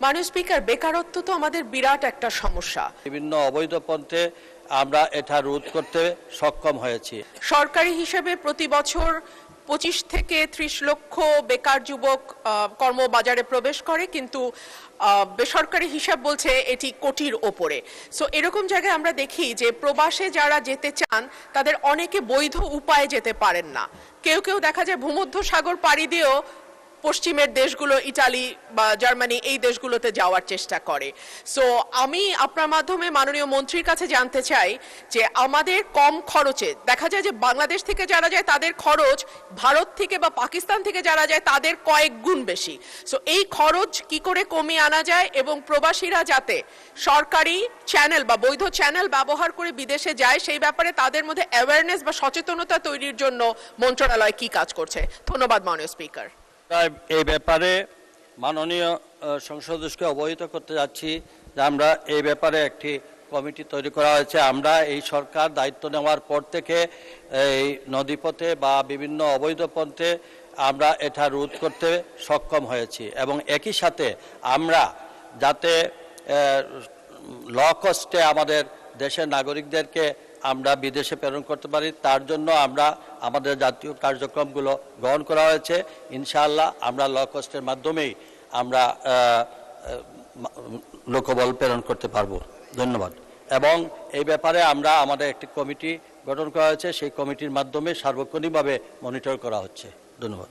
মাননীয় স্পিকার, বেকারত্ব তো আমাদের বিরাট একটা সমস্যা। বিভিন্ন অবৈধ পন্থে আমরা এটা রোধ করতে সক্ষম হয়েছি। সরকারি হিসেবে প্রতি বছর 25 থেকে 30 লক্ষ বেকার যুবক কর্মবাজারে প্রবেশ করে, কিন্তু বেসরকারি হিসাব বলছে এটি কোটির ওপরে। সো এরকম জায়গায় আমরা দেখি যে প্রবাসে যারা যেতে চান তাদের অনেকে বৈধ উপায়ে যেতে পারেন না। কেউ কেউ দেখা যায় ভূমধ্য সাগর পাড়ি দিয়েও পশ্চিমের দেশগুলো, ইটালি বা জার্মানি, এই দেশগুলোতে যাওয়ার চেষ্টা করে। সো আমি আপনার মাধ্যমে মাননীয় মন্ত্রীর কাছে জানতে চাই যে আমাদের কম খরচে, দেখা যায় যে বাংলাদেশ থেকে যারা যায় তাদের খরচ ভারত থেকে বা পাকিস্তান থেকে যারা যায় তাদের কয়েক গুণ বেশি। সো এই খরচ কি করে কমিয়ে আনা যায় এবং প্রবাসীরা যাতে সরকারি চ্যানেল বা বৈধ চ্যানেল ব্যবহার করে বিদেশে যায়, সেই ব্যাপারে তাদের মধ্যে অ্যাওয়ারনেস বা সচেতনতা তৈরির জন্য মন্ত্রণালয় কি কাজ করছে? ধন্যবাদ মাননীয় স্পিকার। এই ব্যাপারে মাননীয় সংসদ সদস্যকে অবহিত করতে যাচ্ছি যে আমরা এই ব্যাপারে একটি কমিটি তৈরি করা হয়েছে। আমরা এই সরকার দায়িত্ব নেওয়ার পর থেকে এই নদীপথে বা বিভিন্ন অবৈধ পন্থে আমরা এটা রোধ করতে সক্ষম হয়েছি এবং একই সাথে আমরা যাতে ল কস্টে আমাদের দেশের নাগরিকদেরকে আমরা বিদেশে প্রেরণ করতে পারি, তার জন্য আমরা আমাদের জাতীয় কার্যক্রমগুলো গ্রহণ করা হয়েছে। ইনশাআল্লাহ আমরা ল কস্টের মাধ্যমেই আমরা লোকবল প্রেরণ করতে পারবো। ধন্যবাদ। এবং এই ব্যাপারে আমরা আমাদের একটি কমিটি গঠন করা হয়েছে, সেই কমিটির মাধ্যমে সার্বক্ষণিকভাবে মনিটর করা হচ্ছে। ধন্যবাদ।